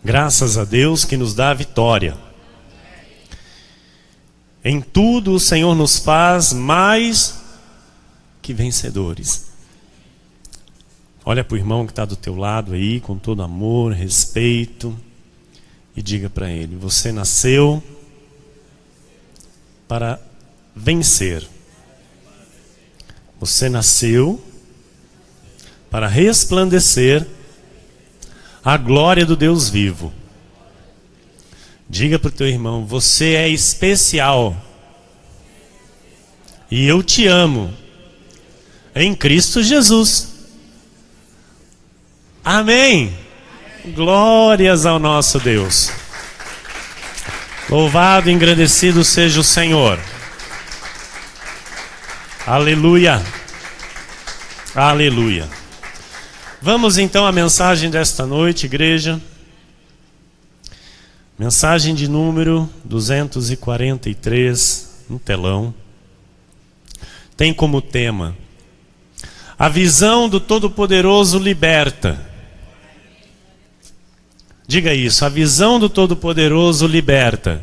Graças a Deus que nos dá a vitória. Em tudo o Senhor nos faz mais que vencedores. Olha para o irmão que está do teu lado aí, com todo amor, respeito, e diga para ele: você nasceu para vencer. Você nasceu para resplandecer a glória do Deus vivo. Diga para o teu irmão: você é especial. E eu te amo. Em Cristo Jesus. Amém. Glórias ao nosso Deus. Louvado e engrandecido seja o Senhor. Aleluia. Aleluia. Vamos então à mensagem desta noite, igreja. Mensagem de número 243 no telão. Tem como tema: a visão do Todo-Poderoso liberta. Diga isso: a visão do Todo-Poderoso liberta.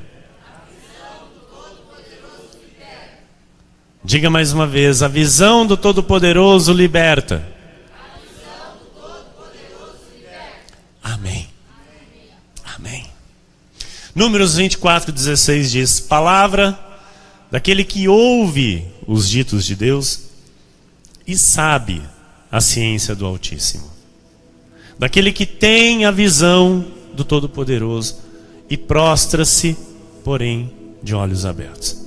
Diga mais uma vez: a visão do Todo-Poderoso liberta. Amém. Amém. Números 24:16 diz: palavra daquele que ouve os ditos de Deus e sabe a ciência do Altíssimo. Daquele que tem a visão do Todo-Poderoso e prostra-se, porém, de olhos abertos.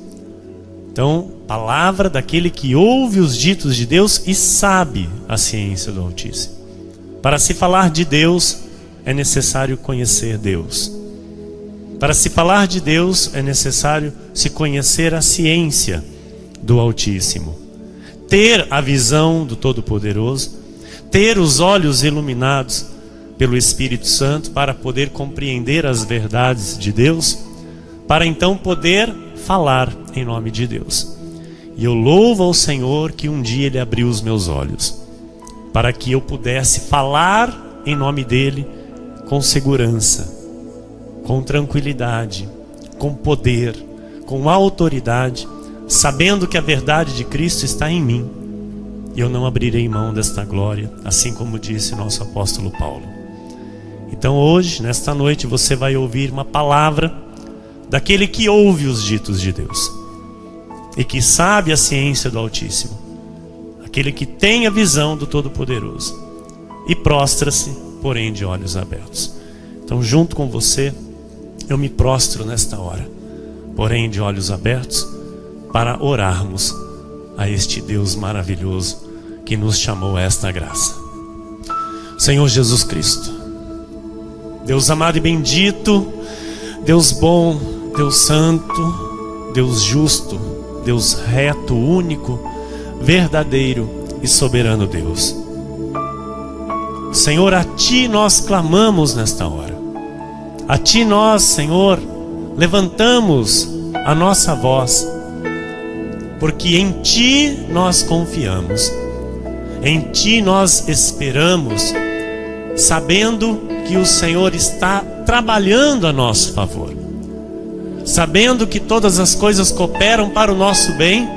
Então, palavra daquele que ouve os ditos de Deus e sabe a ciência do Altíssimo. Para se falar de Deus, é necessário conhecer Deus. Para se falar de Deus, é necessário se conhecer a ciência do Altíssimo. Ter a visão do Todo-Poderoso, ter os olhos iluminados pelo Espírito Santo para poder compreender as verdades de Deus, para então poder falar em nome de Deus. E eu louvo ao Senhor que um dia Ele abriu os meus olhos, para que eu pudesse falar em nome dEle com segurança, com tranquilidade, com poder, com autoridade, sabendo que a verdade de Cristo está em mim. E eu não abrirei mão desta glória, assim como disse nosso apóstolo Paulo. Então hoje, nesta noite, você vai ouvir uma palavra daquele que ouve os ditos de Deus e que sabe a ciência do Altíssimo, aquele que tem a visão do Todo-Poderoso e prostra-se, porém, de olhos abertos. Então, junto com você, eu me prostro nesta hora, porém de olhos abertos, para orarmos a este Deus maravilhoso que nos chamou a esta graça. Senhor Jesus Cristo, Deus amado e bendito, Deus bom, Deus santo, Deus justo, Deus reto, único, verdadeiro e soberano Deus. Senhor, a Ti nós clamamos nesta hora. A Ti nós, Senhor, levantamos a nossa voz, porque em Ti nós confiamos, em Ti nós esperamos, sabendo que o Senhor está trabalhando a nosso favor, sabendo que todas as coisas cooperam para o nosso bem.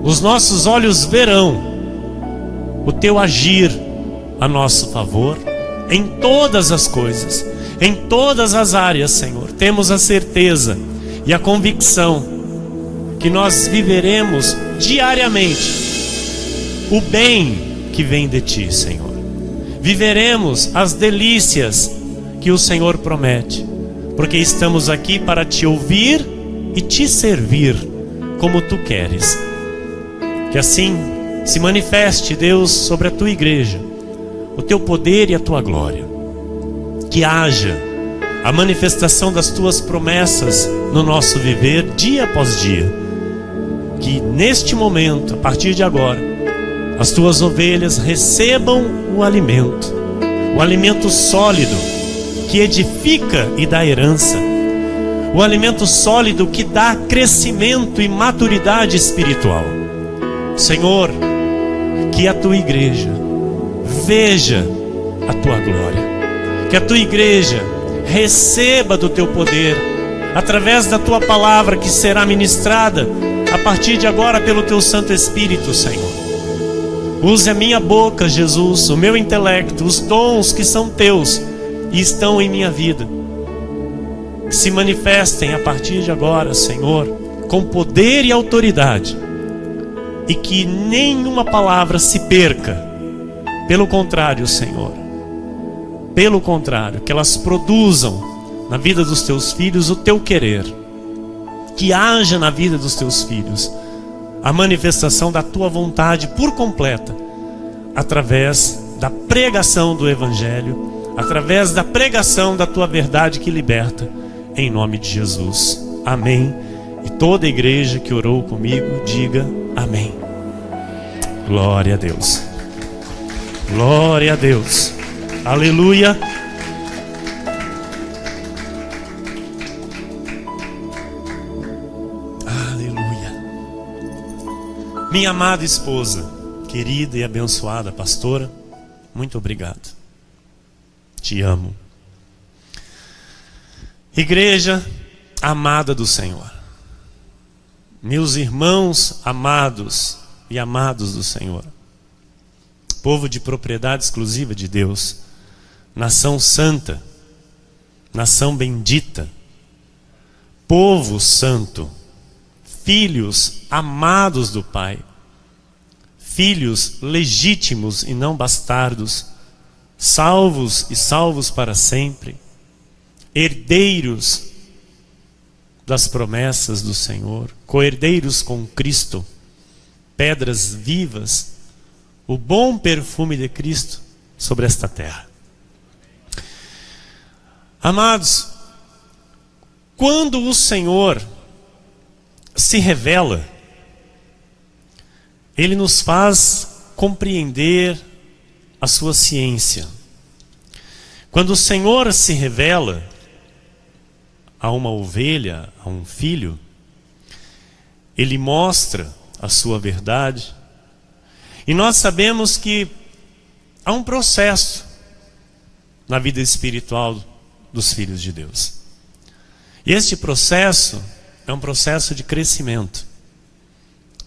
Os nossos olhos verão o Teu agir a nosso favor em todas as coisas, em todas as áreas, Senhor. Temos a certeza e a convicção que nós viveremos diariamente o bem que vem de Ti, Senhor. Viveremos as delícias que o Senhor promete, porque estamos aqui para Te ouvir e Te servir como Tu queres. Que assim se manifeste, Deus, sobre a Tua igreja, o Teu poder e a Tua glória. Que haja a manifestação das Tuas promessas no nosso viver dia após dia. Que neste momento, a partir de agora, as Tuas ovelhas recebam o alimento sólido que edifica e dá herança, o alimento sólido que dá crescimento e maturidade espiritual. Senhor, que a Tua igreja veja a Tua glória, Que a tua igreja receba do teu poder, através da tua palavra que será ministrada a partir de agora pelo teu Santo Espírito, Senhor. Use a minha boca, Jesus, o meu intelecto, os dons que são teus e estão em minha vida. Que se manifestem a partir de agora, Senhor, com poder e autoridade. E que nenhuma palavra se perca. Pelo contrário, Senhor. Pelo contrário, que elas produzam na vida dos teus filhos o teu querer. Que haja na vida dos teus filhos a manifestação da tua vontade por completa, através da pregação do Evangelho, através da pregação da tua verdade que liberta, em nome de Jesus. Amém. E toda a igreja que orou comigo, diga amém. Glória a Deus. Glória a Deus. Aleluia. Minha amada esposa, querida e abençoada pastora, muito obrigado. Te amo. Igreja amada do Senhor, meus irmãos amados e amados do Senhor, povo de propriedade exclusiva de Deus, nação santa, nação bendita, povo santo, filhos amados do Pai, filhos legítimos e não bastardos, salvos e salvos para sempre, herdeiros das promessas do Senhor, co-herdeiros com Cristo, pedras vivas, o bom perfume de Cristo sobre esta terra. Amados, quando o Senhor se revela, Ele nos faz compreender a sua ciência. Quando o Senhor se revela a uma ovelha, a um filho, Ele mostra a sua verdade. E nós sabemos que há um processo na vida espiritual dos filhos de Deus. E este processo é um processo de crescimento,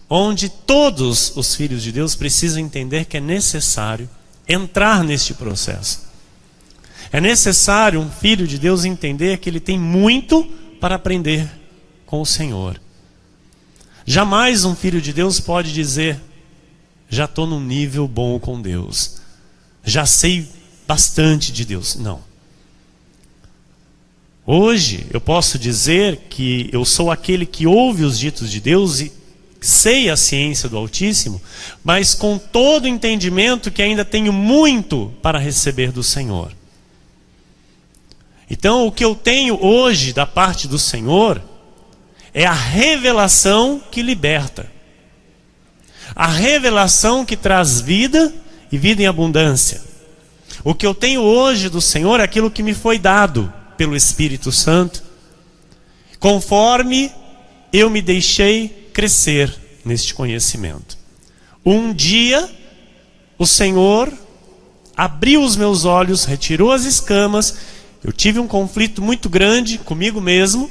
onde todos os filhos de Deus precisam entender que é necessário entrar neste processo. É necessário um filho de Deus entender que ele tem muito para aprender com o Senhor. Jamais um filho de Deus pode dizer: já estou num nível bom com Deus, já sei bastante de Deus. Não. Hoje eu posso dizer que eu sou aquele que ouve os ditos de Deus e sei a ciência do Altíssimo, mas com todo o entendimento que ainda tenho muito para receber do Senhor. Então o que eu tenho hoje da parte do Senhor é a revelação que liberta, a revelação que traz vida e vida em abundância. O que eu tenho hoje do Senhor é aquilo que me foi dado pelo Espírito Santo, conforme eu me deixei crescer neste conhecimento. Um dia o Senhor abriu os meus olhos, retirou as escamas. Eu tive um conflito muito grande comigo mesmo,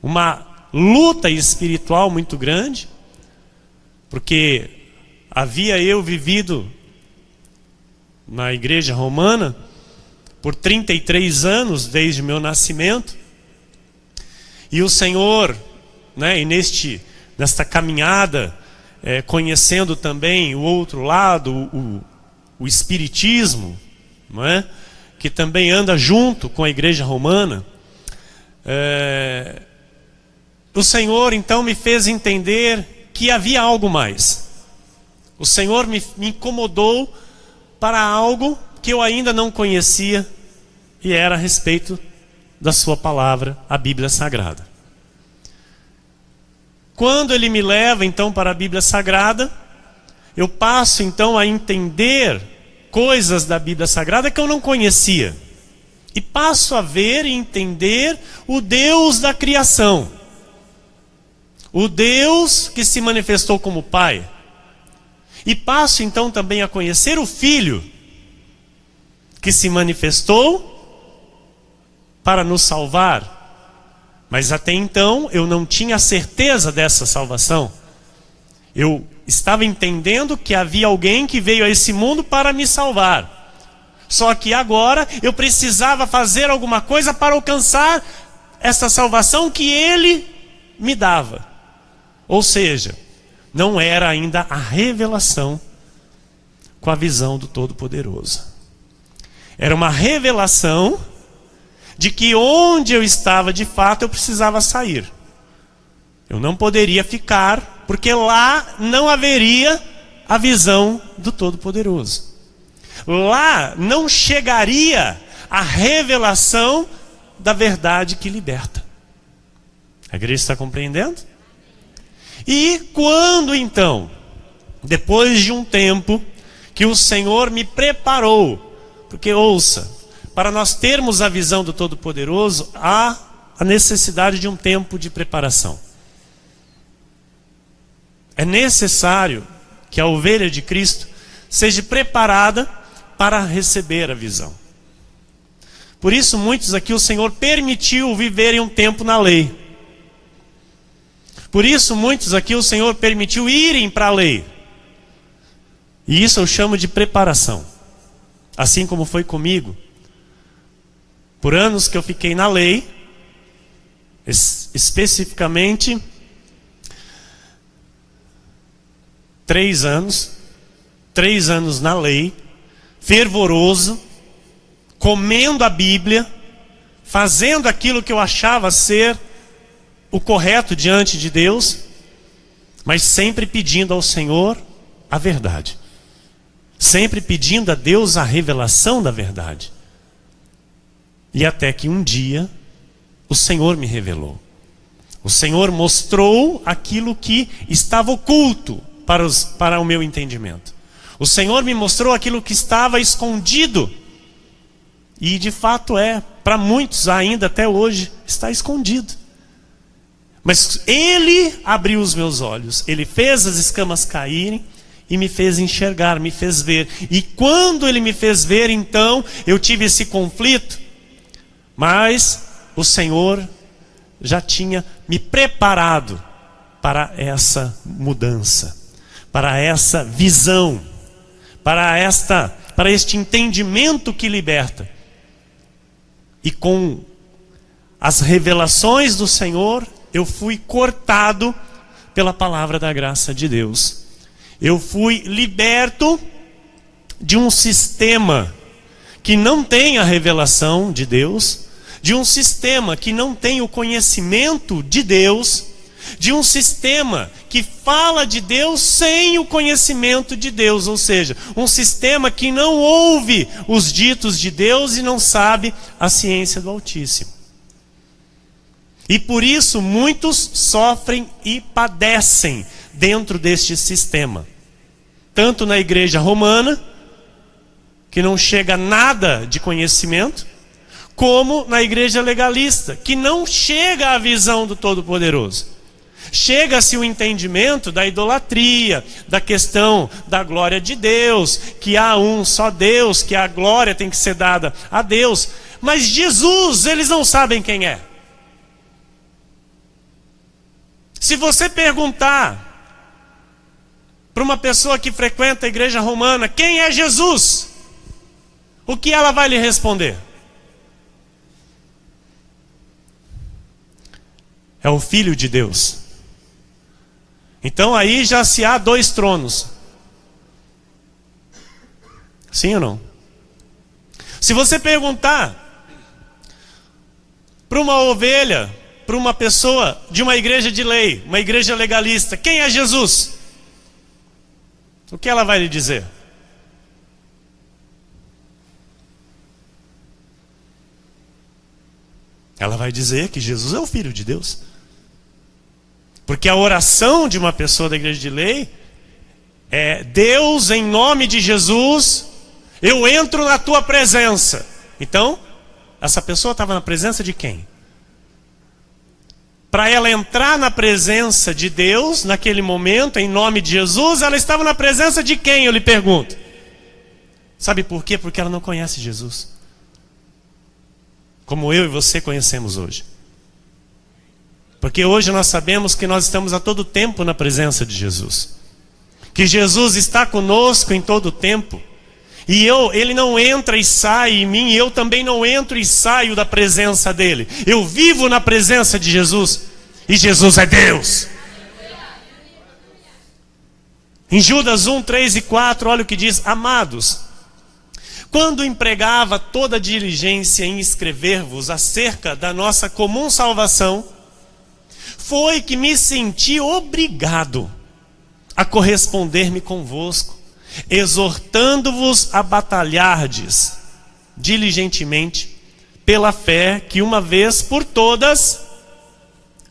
uma luta espiritual muito grande, porque havia eu vivido na igreja romana por 33 anos, desde meu nascimento, e o Senhor, né, e nesta caminhada, conhecendo também o outro lado, o Espiritismo, não é? Que também anda junto com a igreja romana, o Senhor então me fez entender que havia algo mais. O Senhor me incomodou para algo que eu ainda não conhecia, e era a respeito da sua palavra, a Bíblia Sagrada. Quando Ele me leva então para a Bíblia Sagrada, eu passo então a entender coisas da Bíblia Sagrada que eu não conhecia, e passo a ver e entender o Deus da criação, o Deus que se manifestou como Pai, e passo então também a conhecer o Filho, que se manifestou para nos salvar. Mas até então eu não tinha certeza dessa salvação. Eu estava entendendo que havia alguém que veio a esse mundo para me salvar. Só que agora eu precisava fazer alguma coisa para alcançar essa salvação que Ele me dava. Ou seja, não era ainda a revelação com a visão do Todo-Poderoso. Era uma revelação de que onde eu estava de fato eu precisava sair. Eu não poderia ficar, porque lá não haveria a visão do Todo-Poderoso. Lá não chegaria a revelação da verdade que liberta. A igreja está compreendendo? E quando então, depois de um tempo que o Senhor me preparou, porque ouça, para nós termos a visão do Todo-Poderoso, há a necessidade de um tempo de preparação. É necessário que a ovelha de Cristo seja preparada para receber a visão. Por isso, muitos aqui o Senhor permitiu viverem um tempo na lei. Por isso, muitos aqui o Senhor permitiu irem para a lei. E isso eu chamo de preparação. Assim como foi comigo. Por anos que eu fiquei na lei, especificamente 3 anos na lei, fervoroso, comendo a Bíblia, fazendo aquilo que eu achava ser o correto diante de Deus, mas sempre pedindo ao Senhor a verdade. Sempre pedindo a Deus a revelação da verdade. E até que um dia o Senhor me revelou. O Senhor mostrou aquilo que estava oculto para o meu entendimento. O Senhor me mostrou aquilo que estava escondido. E de fato para muitos ainda até hoje, está escondido. Mas Ele abriu os meus olhos. Ele fez as escamas caírem e me fez enxergar, me fez ver. E quando Ele me fez ver, então, eu tive esse conflito. Mas o Senhor já tinha me preparado para essa mudança, para essa visão, para este entendimento que liberta. E com as revelações do Senhor, eu fui cortado pela palavra da graça de Deus. Eu fui liberto de um sistema que não tem a revelação de Deus, de um sistema que não tem o conhecimento de Deus, de um sistema que fala de Deus sem o conhecimento de Deus, ou seja, um sistema que não ouve os ditos de Deus e não sabe a ciência do Altíssimo. E por isso muitos sofrem e padecem dentro deste sistema. Tanto na igreja romana, que não chega a nada de conhecimento, como na igreja legalista, que não chega à visão do Todo-Poderoso. Chega-se o entendimento da idolatria, da questão da glória de Deus, que há um só Deus, que a glória tem que ser dada a Deus. Mas Jesus, eles não sabem quem é. Se você perguntar para uma pessoa que frequenta a igreja romana, quem é Jesus? O que ela vai lhe responder? É o Filho de Deus. Então aí já se há 2 tronos. Sim ou não? Se você perguntar para uma ovelha, para uma pessoa de uma igreja de lei, uma igreja legalista, quem é Jesus? O que ela vai lhe dizer? Ela vai dizer que Jesus é o Filho de Deus. Porque a oração de uma pessoa da igreja de lei é: Deus, em nome de Jesus, eu entro na tua presença. Então, essa pessoa estava na presença de quem? Para ela entrar na presença de Deus, naquele momento, em nome de Jesus, ela estava na presença de quem, eu lhe pergunto? Sabe por quê? Porque ela não conhece Jesus, como eu e você conhecemos hoje. Porque hoje nós sabemos que nós estamos a todo tempo na presença de Jesus, que Jesus está conosco em todo tempo. E ele não entra e sai em mim, e eu também não entro e saio da presença dele. Eu vivo na presença de Jesus, e Jesus é Deus. Em Judas 1, 3 e 4, olha o que diz: amados, quando empregava toda diligência em escrever-vos acerca da nossa comum salvação, foi que me senti obrigado a corresponder-me convosco, exortando-vos a batalhardes diligentemente pela fé que uma vez por todas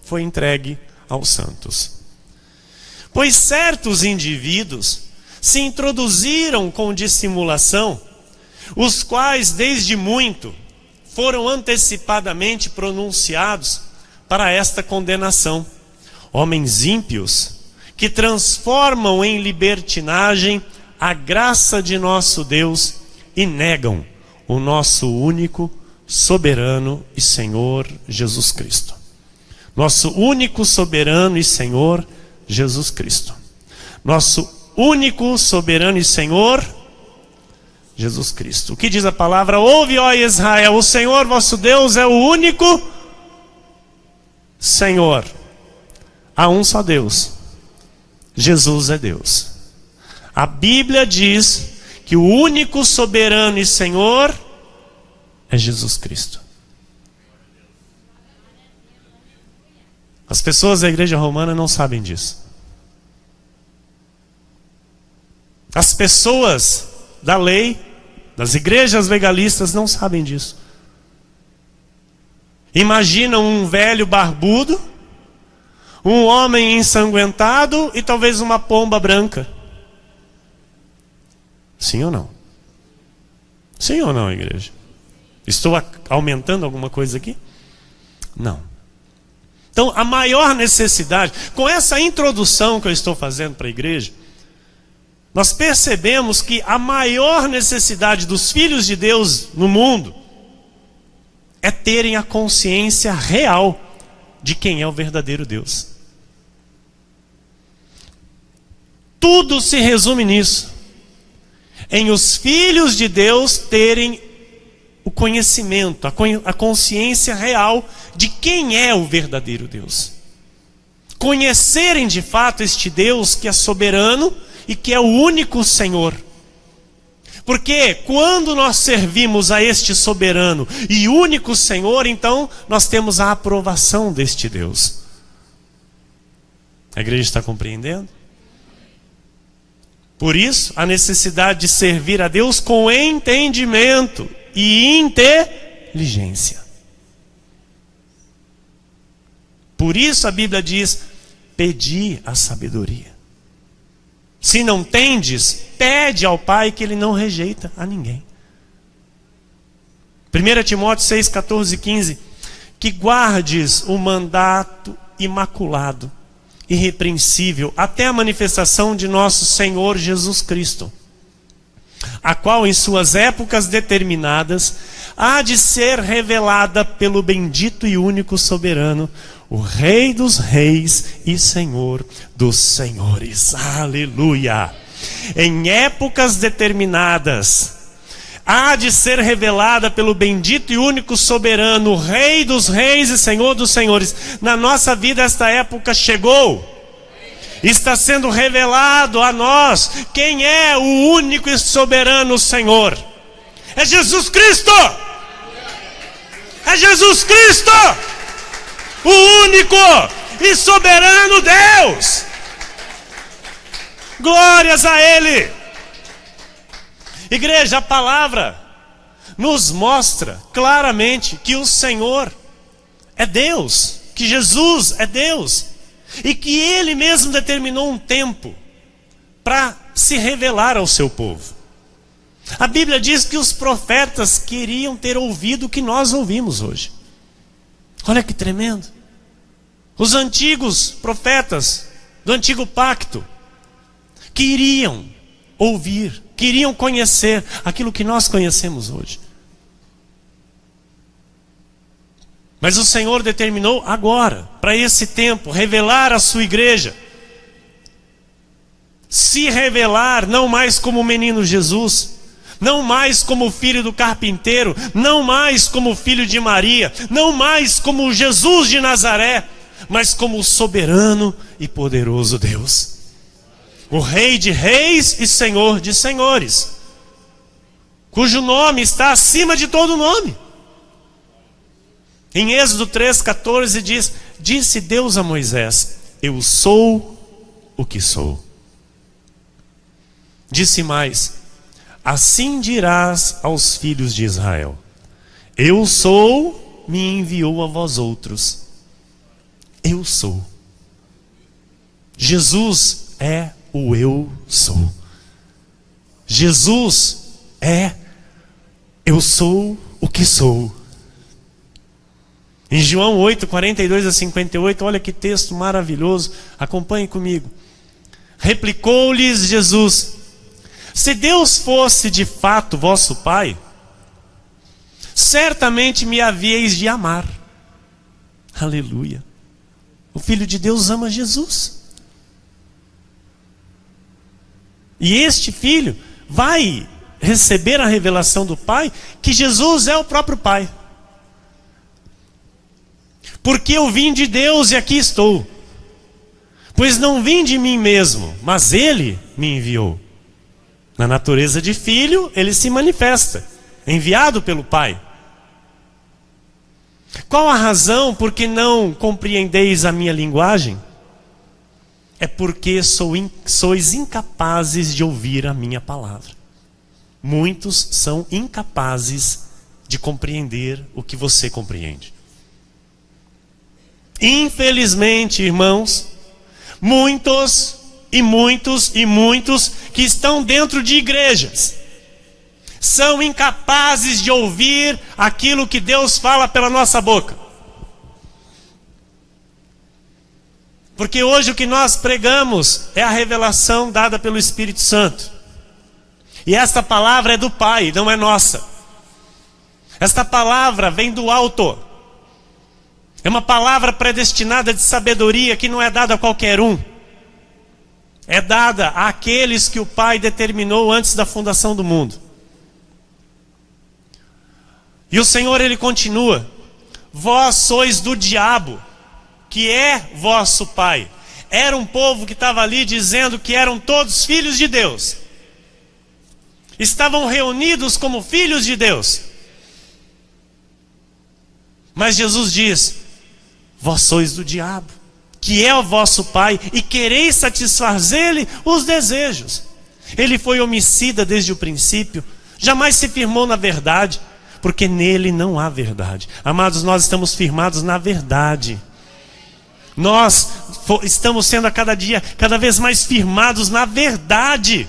foi entregue aos santos. Pois certos indivíduos se introduziram com dissimulação, os quais desde muito foram antecipadamente pronunciados para esta condenação, homens ímpios que transformam em libertinagem a graça de nosso Deus e negam o nosso único, soberano e Senhor Jesus Cristo. Nosso único, soberano e Senhor Jesus Cristo. Nosso único, soberano e Senhor Jesus Cristo. O que diz a palavra? Ouve, ó Israel, o Senhor vosso Deus é o único Senhor. Há um só Deus. Jesus é Deus. A Bíblia diz que o único soberano e Senhor é Jesus Cristo. As pessoas da igreja romana não sabem disso. As pessoas da lei, das igrejas legalistas, não sabem disso. Imaginam um velho barbudo, um homem ensanguentado e talvez uma pomba branca. Sim ou não? Sim ou não, igreja? Estou aumentando alguma coisa aqui? Não. Então, a maior necessidade, com essa introdução que eu estou fazendo para a igreja, nós percebemos que a maior necessidade dos filhos de Deus no mundo é terem a consciência real de quem é o verdadeiro Deus. Tudo se resume nisso, em os filhos de Deus terem o conhecimento, a consciência real de quem é o verdadeiro Deus. Conhecerem de fato este Deus que é soberano e que é o único Senhor. Porque quando nós servimos a este soberano e único Senhor, então nós temos a aprovação deste Deus. A igreja está compreendendo? Por isso, a necessidade de servir a Deus com entendimento e inteligência. Por isso a Bíblia diz: pedi a sabedoria. Se não tendes, pede ao Pai, que Ele não rejeita a ninguém. 1 Timóteo 6, 14 e 15. Que guardes o mandato imaculado, irrepreensível, até a manifestação de nosso Senhor Jesus Cristo, a qual em suas épocas determinadas há de ser revelada pelo bendito e único soberano, o Rei dos reis e Senhor dos senhores. Aleluia! Em épocas determinadas há de ser revelada pelo bendito e único soberano, o Rei dos reis e Senhor dos senhores. Na nossa vida esta época chegou. Está sendo revelado a nós quem é o único e soberano Senhor. É Jesus Cristo! É Jesus Cristo! O único e soberano Deus! Glórias a Ele! Igreja, a palavra nos mostra claramente que o Senhor é Deus, que Jesus é Deus, e que Ele mesmo determinou um tempo para se revelar ao seu povo. A Bíblia diz que os profetas queriam ter ouvido o que nós ouvimos hoje. Olha que tremendo. Os antigos profetas do antigo pacto queriam ouvir queriam conhecer aquilo que nós conhecemos hoje. Mas o Senhor determinou agora, para esse tempo, revelar a sua igreja. Se revelar não mais como o menino Jesus, não mais como o filho do carpinteiro, não mais como o filho de Maria, não mais como o Jesus de Nazaré, mas como o soberano e poderoso Deus. O Rei de reis e Senhor de senhores, cujo nome está acima de todo nome. Em Êxodo 3,14 diz: disse Deus a Moisés: eu sou o que sou. Disse mais: assim dirás aos filhos de Israel: eu sou, me enviou a vós outros. Eu sou. Jesus é o eu sou. Jesus é eu sou o que sou. Em João 8, 42 a 58, olha que texto maravilhoso, acompanhe comigo. Replicou-lhes Jesus: se Deus fosse de fato vosso Pai, certamente me havíeis de amar. Aleluia. O Filho de Deus ama Jesus. E este Filho vai receber a revelação do Pai, que Jesus é o próprio Pai. Porque eu vim de Deus e aqui estou. Pois não vim de mim mesmo, mas Ele me enviou. Na natureza de filho, Ele se manifesta, enviado pelo Pai. Qual a razão por que não compreendeis a minha linguagem? É porque sois incapazes de ouvir a minha palavra. Muitos são incapazes de compreender o que você compreende. Infelizmente, irmãos, muitos que estão dentro de igrejas são incapazes de ouvir aquilo que Deus fala pela nossa boca. Porque hoje o que nós pregamos é a revelação dada pelo Espírito Santo. E esta palavra é do Pai, não é nossa. Esta palavra vem do alto. É uma palavra predestinada de sabedoria que não é dada a qualquer um. É dada àqueles que o Pai determinou antes da fundação do mundo. E o Senhor, Ele continua: vós sois do diabo, que é vosso pai. Era um povo que estava ali dizendo que eram todos filhos de Deus. Estavam reunidos como filhos de Deus. Mas Jesus diz: vós sois do diabo, que é o vosso pai, e quereis satisfazer-lhe os desejos. Ele foi homicida desde o princípio, jamais se firmou na verdade, porque nele não há verdade. Amados, nós estamos firmados na verdade. Nós estamos sendo a cada dia, cada vez mais firmados na verdade.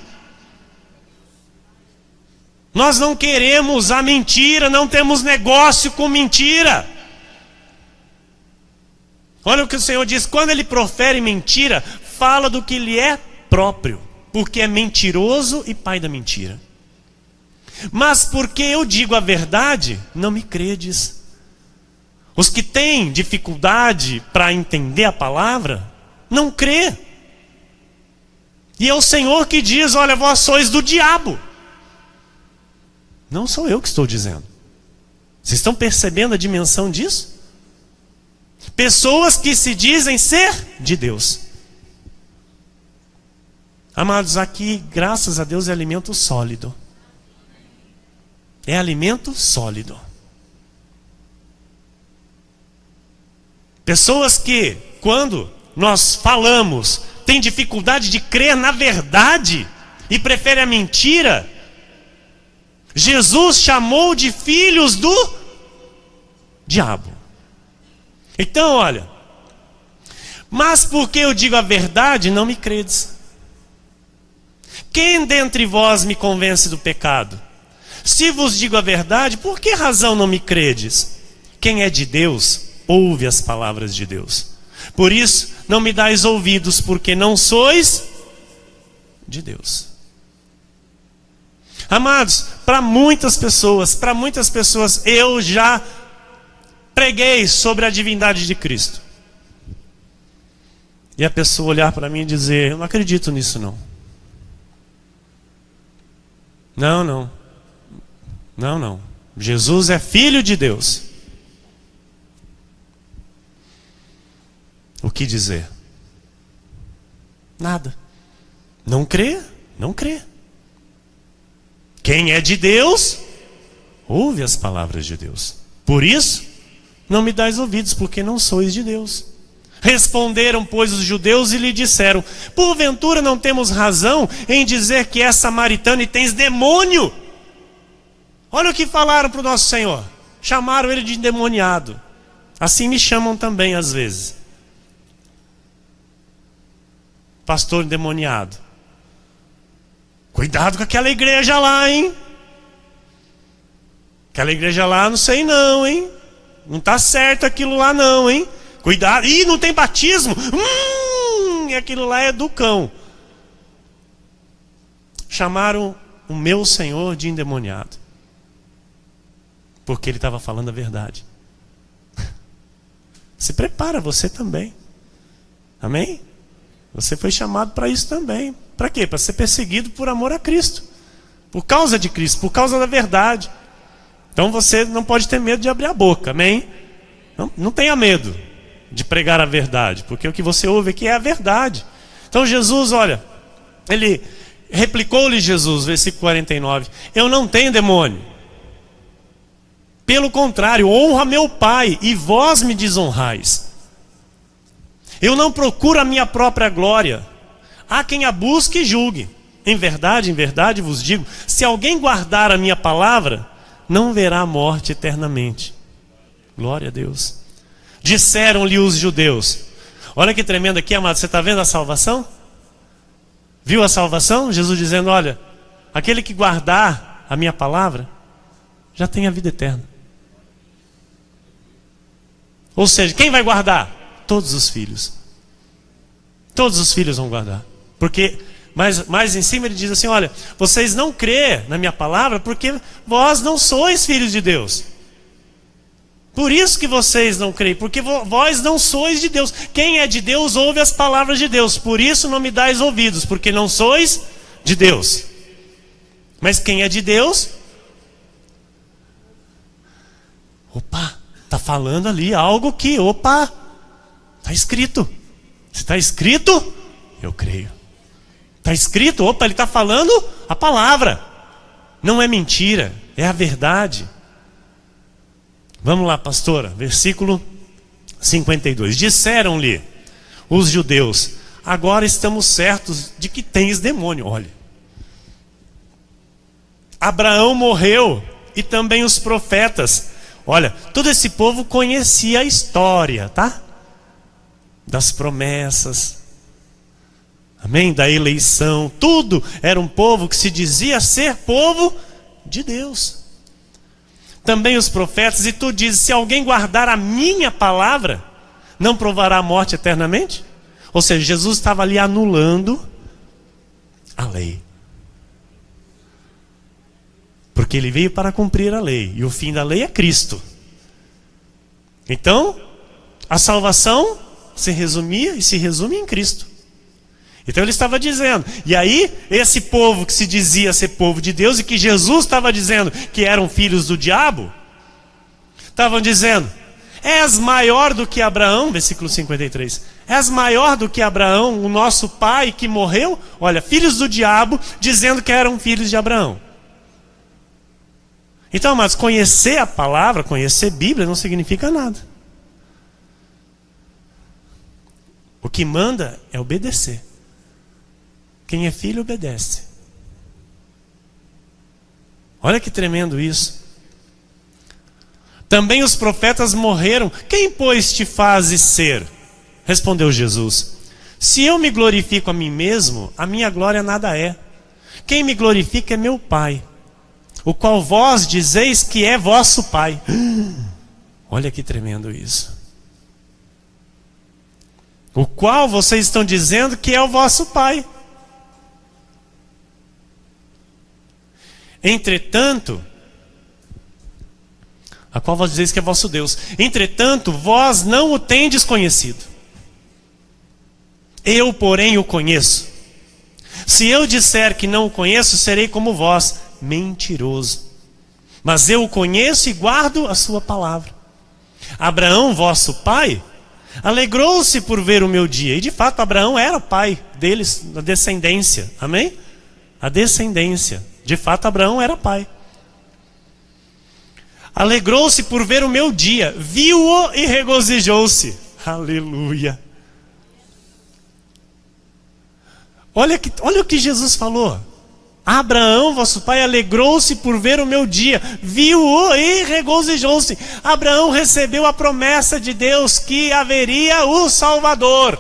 Nós não queremos a mentira, não temos negócio com mentira. Olha o que o Senhor diz: quando Ele profere mentira, fala do que lhe é próprio, porque é mentiroso e pai da mentira. Mas porque eu digo a verdade, não me credes. Os que têm dificuldade para entender a palavra, não crê. E é o Senhor que diz: olha, vós sois do diabo. Não sou eu que estou dizendo. Vocês estão percebendo a dimensão disso? Pessoas que se dizem ser de Deus. Amados, aqui, graças a Deus, é alimento sólido. É alimento sólido. Pessoas que, quando nós falamos, têm dificuldade de crer na verdade e preferem a mentira. Jesus chamou de filhos do diabo. Então, olha, mas porque eu digo a verdade, não me credes. Quem dentre vós me convence do pecado? Se vos digo a verdade, por que razão não me credes? Quem é de Deus, ouve as palavras de Deus. Por isso, não me dais ouvidos, porque não sois de Deus. Amados, para muitas pessoas eu já preguei sobre a divindade de Cristo. E a pessoa olhar para mim e dizer: eu não acredito nisso não. Não. Jesus é Filho de Deus. O que dizer? Nada. Não crê. Quem é de Deus, ouve as palavras de Deus. Por isso, não me dais ouvidos, porque não sois de Deus. Responderam, pois, os judeus e lhe disseram: porventura não temos razão em dizer que és samaritano e tens demônio? Olha o que falaram para o nosso Senhor. Chamaram ele de endemoniado. Assim me chamam também às vezes. Pastor endemoniado. Cuidado com aquela igreja lá, hein? Aquela igreja lá, não sei não, hein? Não está certo aquilo lá não, hein? Cuidado. Ih, não tem batismo? Aquilo lá é do cão. Chamaram o meu Senhor de endemoniado. Porque ele estava falando a verdade. Se prepara, você também. Amém? Você foi chamado para isso também. Para quê? Para ser perseguido por amor a Cristo. Por causa de Cristo, por causa da verdade. Então você não pode ter medo de abrir a boca, amém? Não tenha medo de pregar a verdade, porque o que você ouve aqui é a verdade. Então Jesus, olha, ele replicou-lhe Jesus, versículo 49, eu não tenho demônio. Pelo contrário, honra meu Pai, e vós me desonrais. Eu não procuro a minha própria glória. Há quem a busque e julgue. Em verdade vos digo, se alguém guardar a minha palavra, não verá a morte eternamente. Glória a Deus. Disseram-lhe os judeus. Olha que tremendo aqui, amado. Você está vendo a salvação? Viu a salvação? Jesus dizendo: olha, aquele que guardar a minha palavra já tem a vida eterna. Ou seja, quem vai guardar? Todos os filhos. Todos os filhos vão guardar. Porque mais em cima ele diz assim: olha, vocês não crêem na minha palavra porque vós não sois filhos de Deus. Por isso que vocês não creem, porque vós não sois de Deus. Quem é de Deus ouve as palavras de Deus. Por isso não me dais ouvidos, porque não sois de Deus. Mas quem é de Deus? Opa, está falando ali algo que, está escrito. Se está escrito, eu creio. Está escrito, ele está falando a palavra. Não é mentira, é a verdade. Vamos lá, pastora, versículo 52. Disseram-lhe os judeus: agora estamos certos de que tens demônio. Olha, Abraão morreu e também os profetas. Olha, todo esse povo conhecia a história, tá? Das promessas, amém? Da eleição, tudo. Era um povo que se dizia ser povo de Deus. Também os profetas, e tu dizes: se alguém guardar a minha palavra, não provará a morte eternamente? Ou seja, Jesus estava ali anulando a lei. Porque ele veio para cumprir a lei, e o fim da lei é Cristo. Então, a salvação se resumia e se resume em Cristo. Então ele estava dizendo, e aí esse povo que se dizia ser povo de Deus e que Jesus estava dizendo que eram filhos do diabo, estavam dizendo: és maior do que Abraão, versículo 53, és maior do que Abraão, o nosso pai que morreu? Olha, filhos do diabo dizendo que eram filhos de Abraão. Então, mas conhecer a palavra, conhecer Bíblia não significa nada. O que manda é obedecer. Quem é filho obedece. Olha que tremendo isso. Também os profetas morreram. Quem, pois, te fazes ser? Respondeu Jesus: se eu me glorifico a mim mesmo, a minha glória nada é. Quem me glorifica é meu Pai, o qual vós dizeis que é vosso Pai. Olha que tremendo isso. O qual vocês estão dizendo que é o vosso Pai. Entretanto, a qual vós dizeis que é vosso Deus. Entretanto, vós não o tendes conhecido. Eu, porém, o conheço. Se eu disser que não o conheço, serei como vós, mentiroso. Mas eu o conheço e guardo a sua palavra. Abraão, vosso pai, alegrou-se por ver o meu dia. E de fato, Abraão era pai deles, a descendência. Amém? A descendência. De fato, Abraão era pai. Alegrou-se por ver o meu dia, viu-o e regozijou-se. Aleluia. Olha o que Jesus falou. Abraão, vosso pai, alegrou-se por ver o meu dia, viu-o e regozijou-se. Abraão recebeu a promessa de Deus que haveria o Salvador.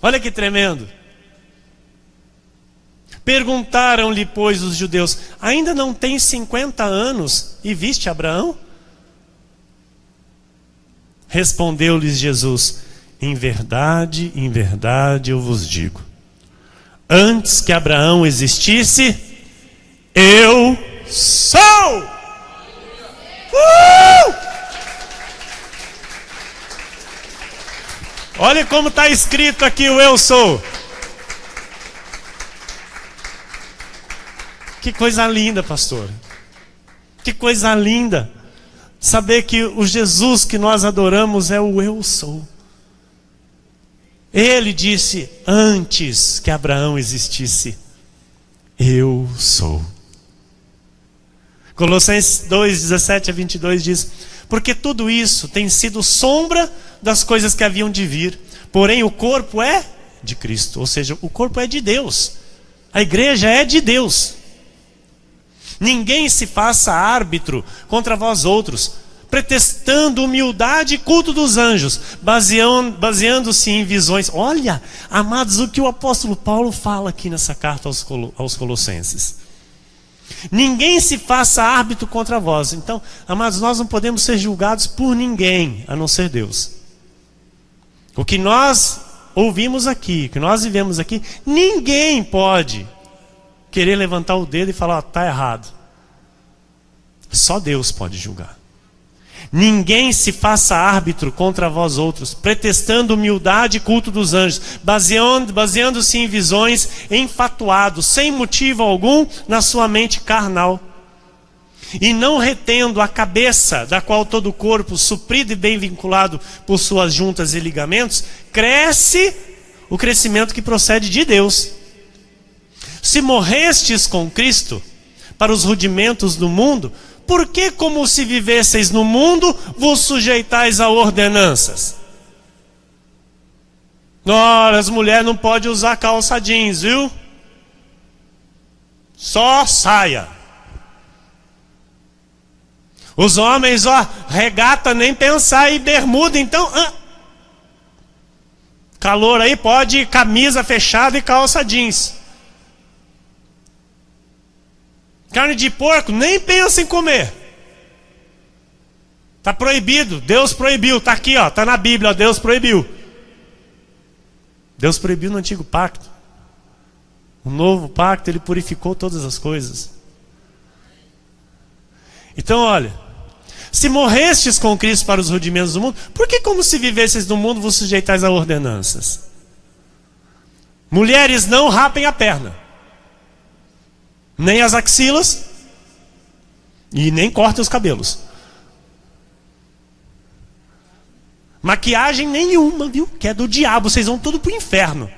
Olha que tremendo. Perguntaram-lhe, pois, os judeus: ainda não tens 50 anos e viste Abraão? Respondeu-lhes Jesus: em verdade, eu vos digo, antes que Abraão existisse, eu sou! Olha como está escrito aqui o eu sou. Que coisa linda, pastor. Que coisa linda. Saber que o Jesus que nós adoramos é o eu sou. Ele disse, antes que Abraão existisse, eu sou. Colossenses 2, 17 a 22 diz: porque tudo isso tem sido sombra das coisas que haviam de vir, porém o corpo é de Cristo, ou seja, o corpo é de Deus. A igreja é de Deus. Ninguém se faça árbitro contra vós outros, pretextando humildade e culto dos anjos, baseando-se em visões. Olha, amados, o que o apóstolo Paulo fala aqui nessa carta aos Colossenses. Ninguém se faça árbitro contra vós. Então, amados, nós não podemos ser julgados por ninguém, a não ser Deus. O que nós ouvimos aqui, o que nós vivemos aqui, ninguém pode querer levantar o dedo e falar, está errado. Só Deus pode julgar. Ninguém se faça árbitro contra vós outros, pretextando humildade e culto dos anjos, baseando-se em visões, enfatuado, sem motivo algum, na sua mente carnal. E não retendo a cabeça, da qual todo o corpo, suprido e bem vinculado por suas juntas e ligamentos, cresce o crescimento que procede de Deus. Se morrestes com Cristo para os rudimentos do mundo, por que, como se vivesseis no mundo, vos sujeitais a ordenanças? Ora, as mulheres não podem usar calça jeans, viu? Só saia. Os homens, regata nem pensar, e bermuda, então... calor aí, pode camisa fechada e calça jeans. Carne de porco, nem pensa em comer. Está proibido, Deus proibiu. Está aqui, está na Bíblia, Deus proibiu. Deus proibiu no antigo pacto. O novo pacto, ele purificou todas as coisas. Então, olha, se morrestes com Cristo para os rudimentos do mundo, por que, como se vivesseis no mundo, vos sujeitais a ordenanças? Mulheres, não rapem a perna, nem as axilas, e nem cortem os cabelos. Maquiagem nenhuma, viu? Que é do diabo, vocês vão tudo para o inferno.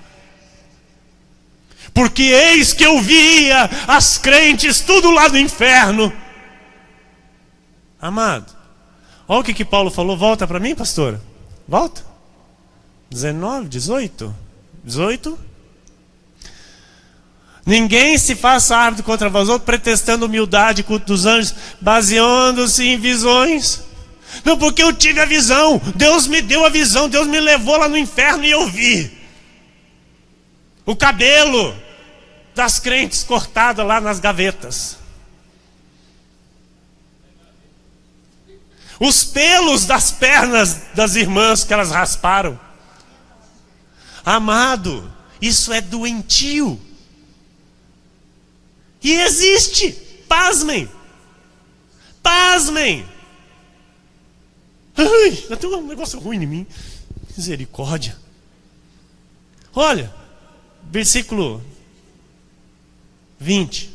Porque eis que eu via as crentes tudo lá no inferno. Amado, olha o que Paulo falou. Volta para mim, pastora. Volta. 19, 18. Ninguém se faça árbitro contra vós outros, pretextando humildade e culto dos anjos, baseando-se em visões. Não, porque eu tive a visão, Deus me deu a visão, Deus me levou lá no inferno e eu vi o cabelo das crentes cortado lá nas gavetas, os pelos das pernas das irmãs que elas rasparam. Amado, isso é doentio. E existe. Pasmem. Pasmem. Ai, eu tenho um negócio ruim em mim. Misericórdia. Olha, versículo 20.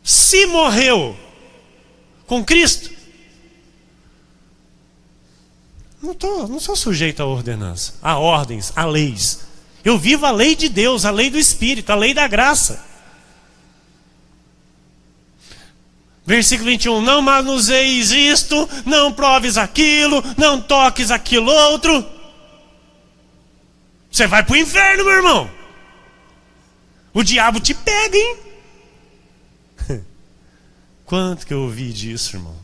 Se morreu com Cristo, não sou sujeito à ordenança, a ordens, a leis. Eu vivo a lei de Deus, a lei do Espírito, a lei da graça. Versículo 21. Não manuseis isto, não proves aquilo, não toques aquilo outro. Você vai para o inferno, meu irmão. O diabo te pega, hein? Quanto que eu ouvi disso, irmão?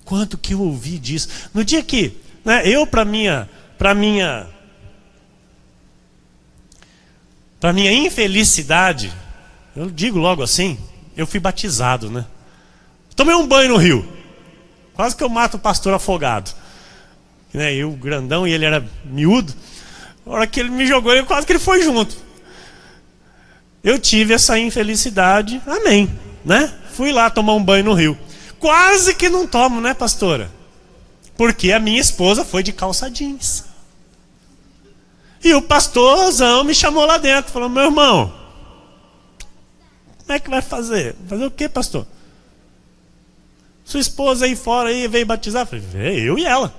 Quanto que eu ouvi disso? No dia que, né, eu para minha infelicidade, eu digo logo assim, eu fui batizado, né? Tomei um banho no rio. Quase que eu mato o pastor afogado. Né, eu grandão e ele era miúdo. A hora que ele me jogou, quase que ele foi junto. Eu tive essa infelicidade, amém, né? Fui lá tomar um banho no rio. Quase que não tomo, né, pastora? Porque a minha esposa foi de calça jeans. E o pastorzão me chamou lá dentro, falou: meu irmão, como é que vai fazer? Fazer o quê, pastor? Sua esposa aí fora aí veio batizar? Eu falei: eu e ela.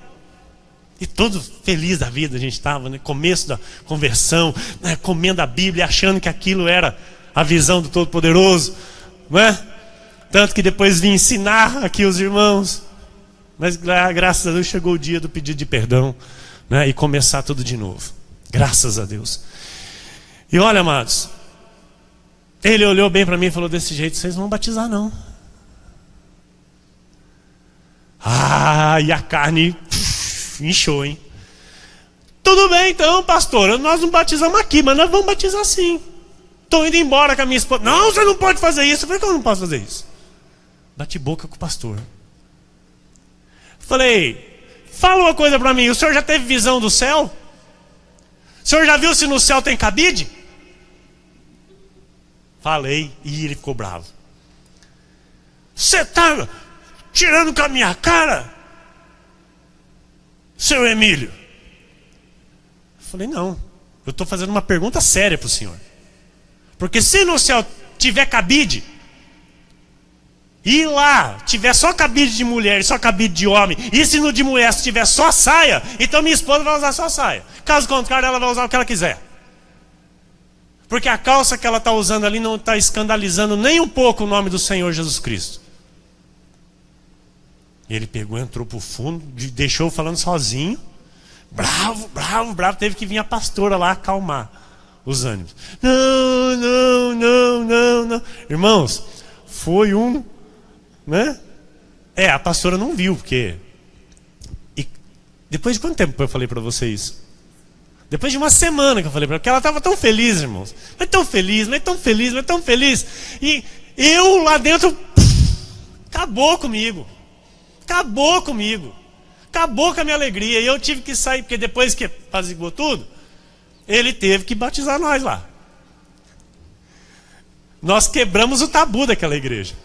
E todo feliz da vida a gente estava, né? Começo da conversão, né? Comendo a Bíblia, achando que aquilo era a visão do Todo-Poderoso, não é? Tanto que depois vim ensinar aqui os irmãos. Mas graças a Deus chegou o dia do pedido de perdão, né? E começar tudo de novo. Graças a Deus. E olha, amados, ele olhou bem para mim e falou desse jeito: vocês não vão batizar não. E a carne inchou, hein? Tudo bem então, pastor, nós não batizamos aqui, mas nós vamos batizar sim. Estou indo embora com a minha esposa. Não, você não pode fazer isso. Eu falei: como eu não posso fazer isso? Bate boca com o pastor. Falei: fala uma coisa para mim, o senhor já teve visão do céu? O senhor já viu se no céu tem cabide? Falei, e ele ficou bravo. Você está tirando com a minha cara, seu Emílio? Falei: não, eu estou fazendo uma pergunta séria para o senhor. Porque se no céu tiver cabide, e lá tiver só cabide de mulher e só cabide de homem, e se no de mulher tiver só saia, então minha esposa vai usar só saia. Caso contrário, ela vai usar o que ela quiser. Porque a calça que ela está usando ali não está escandalizando nem um pouco o nome do Senhor Jesus Cristo. E ele pegou, entrou para o fundo, deixou falando sozinho. Bravo, bravo, bravo. Teve que vir a pastora lá acalmar os ânimos. Não. Irmãos, foi um... né? A pastora não viu, porque... E depois de quanto tempo eu falei para você isso? Depois de uma semana que eu falei para ela, porque ela estava tão feliz, irmãos. Mas tão feliz. E eu lá dentro, acabou comigo. Acabou com a minha alegria. E eu tive que sair, porque depois que apaziguou tudo, ele teve que batizar nós lá. Nós quebramos o tabu daquela igreja.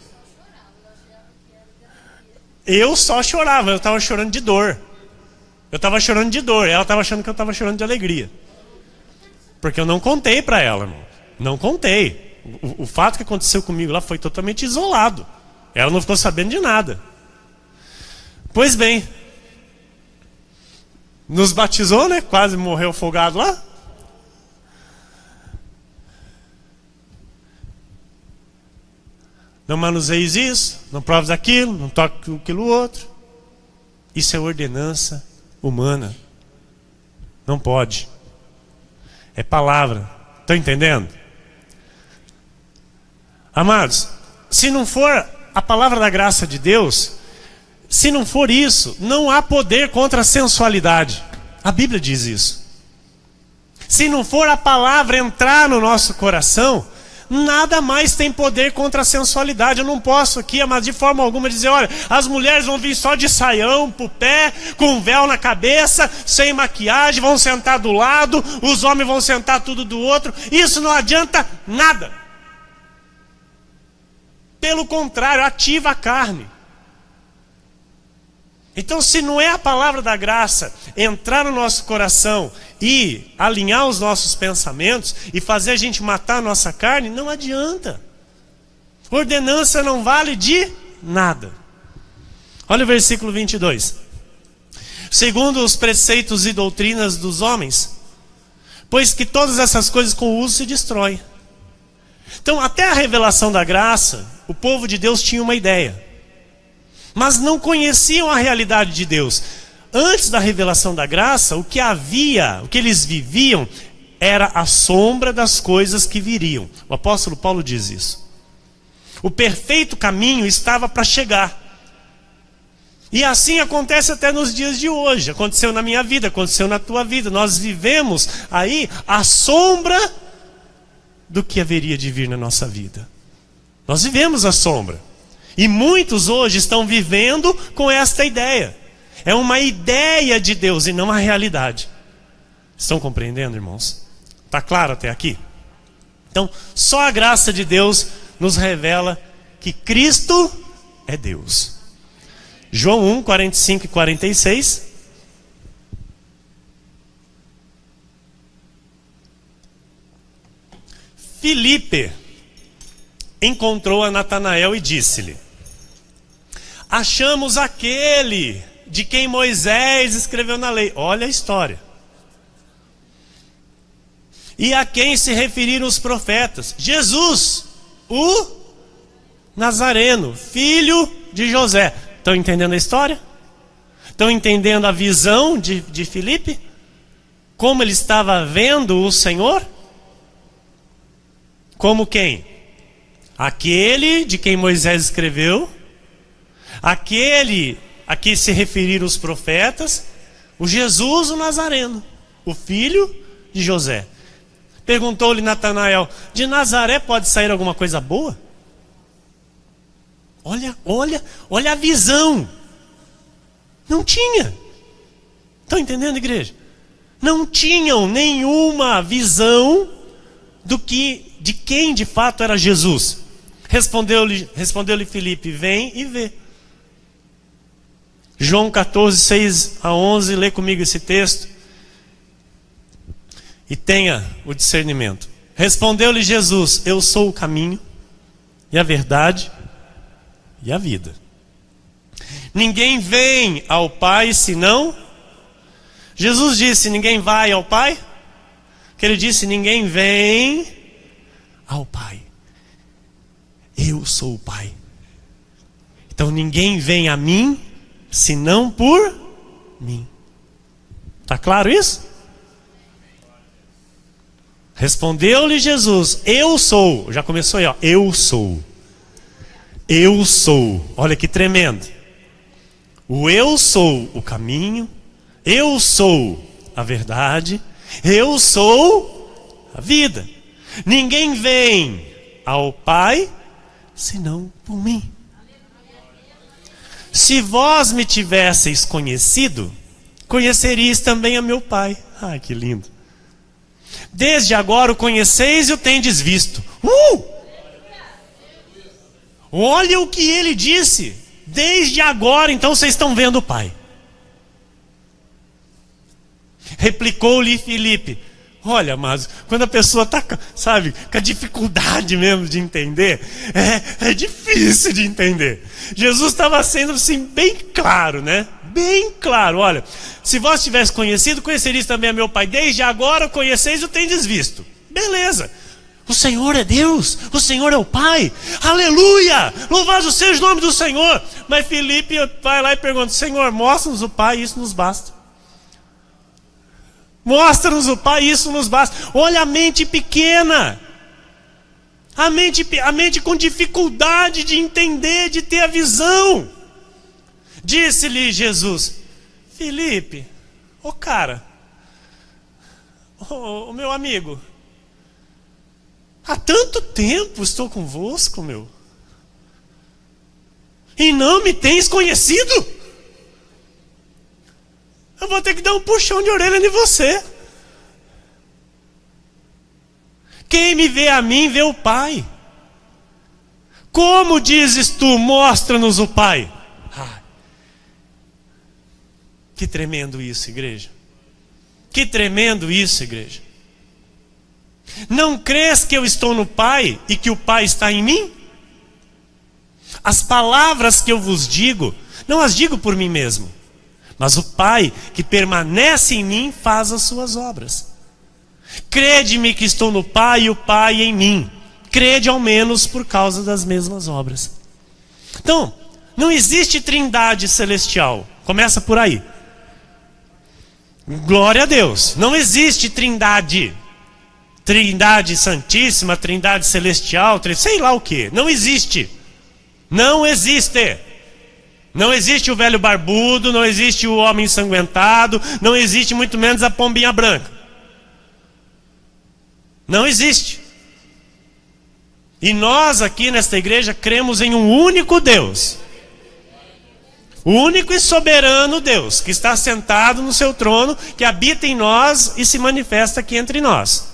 Eu só chorava, eu estava chorando de dor. Ela estava achando que eu estava chorando de alegria. Porque eu não contei para ela, irmão. Não contei. O fato que aconteceu comigo lá foi totalmente isolado. Ela não ficou sabendo de nada. Pois bem, nos batizou, né? Quase morreu afogado lá. Não manuseis isso, não proves aquilo, não toque aquilo outro. Isso é ordenança humana. Não pode. É palavra. Estão entendendo? Amados, se não for a palavra da graça de Deus, se não for isso, não há poder contra a sensualidade. A Bíblia diz isso. Se não for a palavra entrar no nosso coração, nada mais tem poder contra a sensualidade. Eu não posso aqui, mas de forma alguma dizer, olha, as mulheres vão vir só de saião pro pé, com um véu na cabeça, sem maquiagem, vão sentar do lado, os homens vão sentar tudo do outro. Isso não adianta nada. Pelo contrário, ativa a carne. Então, se não é a palavra da graça entrar no nosso coração e alinhar os nossos pensamentos e fazer a gente matar a nossa carne, não adianta. Ordenança não vale de nada. Olha o versículo 22. Segundo os preceitos e doutrinas dos homens, pois que todas essas coisas com o uso se destroem. Então, até a revelação da graça, o povo de Deus tinha uma ideia, mas não conheciam a realidade de Deus. Antes da revelação da graça, o que havia, o que eles viviam, era a sombra das coisas que viriam. O apóstolo Paulo diz isso. O perfeito caminho estava para chegar. E assim acontece até nos dias de hoje. Aconteceu na minha vida, aconteceu na tua vida. Nós vivemos aí a sombra do que haveria de vir na nossa vida. Nós vivemos a sombra. E muitos hoje estão vivendo com esta ideia. É uma ideia de Deus e não a realidade. Estão compreendendo, irmãos? Está claro até aqui? Então, só a graça de Deus nos revela que Cristo é Deus. João 1, 45 e 46. Filipe encontrou a Natanael e disse-lhe: achamos aquele de quem Moisés escreveu na lei. Olha a história. E a quem se referiram os profetas: Jesus, o Nazareno, filho de José. Estão entendendo a história? Estão entendendo a visão de Filipe? Como ele estava vendo o Senhor? Como quem? Aquele de quem Moisés escreveu, aquele a que se referiram os profetas, o Jesus, o Nazareno, o filho de José. Perguntou-lhe Natanael: de Nazaré pode sair alguma coisa boa? Olha a visão. Não tinha. Estão entendendo, igreja? Não tinham nenhuma visão de quem de fato era Jesus. Respondeu-lhe Filipe: vem e vê. João 14, 6 a 11, lê comigo esse texto e tenha o discernimento. Respondeu-lhe Jesus: eu sou o caminho e a verdade e a vida. Ninguém vem ao Pai senão... Jesus disse: ninguém vai ao Pai. Que ele disse: ninguém vem ao Pai. Eu sou o Pai. Então ninguém vem a mim senão por mim. Está claro isso? Respondeu-lhe Jesus: eu sou. Já começou aí, ó. Eu sou. Eu sou. Olha que tremendo. O eu sou o caminho. Eu sou a verdade. Eu sou a vida. Ninguém vem ao Pai senão por mim. Se vós me tivesseis conhecido, conheceríeis também a meu Pai. Ai, que lindo. Desde agora o conheceis e o tendes visto. Olha o que ele disse. Desde agora, então, vocês estão vendo o Pai. Replicou-lhe Filipe: olha, mas quando a pessoa está, sabe, com a dificuldade mesmo de entender, é difícil de entender. Jesus estava sendo assim, bem claro, né? Bem claro: olha, se vós tivesse conhecido, conheceríeis também a meu Pai. Desde agora conheceis e o tendes visto. Beleza. O Senhor é Deus, o Senhor é o Pai. Aleluia! Louvado seja o nome do Senhor. Mas Filipe vai lá e pergunta: Senhor, mostra-nos o Pai, isso nos basta. Mostra-nos o Pai, isso nos basta. Olha a mente pequena. A mente com dificuldade de entender, de ter a visão. Disse-lhe Jesus: Filipe, o meu amigo, Há tanto tempo estou convosco, meu. E não me tens conhecido? Eu vou ter que dar um puxão de orelha em você. Quem me vê a mim, vê o Pai. Como dizes tu, mostra-nos o Pai? Que tremendo isso, igreja. Que tremendo isso, igreja. Não crês que eu estou no Pai e que o Pai está em mim? As palavras que eu vos digo, não as digo por mim mesmo, mas o Pai que permanece em mim faz as suas obras. Crede-me que estou no Pai e o Pai em mim. Crede ao menos por causa das mesmas obras. Então, não existe trindade celestial. Começa por aí. Glória a Deus. Não existe trindade. Trindade santíssima, trindade celestial, sei lá o que. Não existe. Não existe. Não existe o velho barbudo, não existe o homem ensanguentado, não existe muito menos a pombinha branca. Não existe. E nós aqui nesta igreja cremos em um único Deus. O único e soberano Deus, que está sentado no seu trono, que habita em nós e se manifesta aqui entre nós.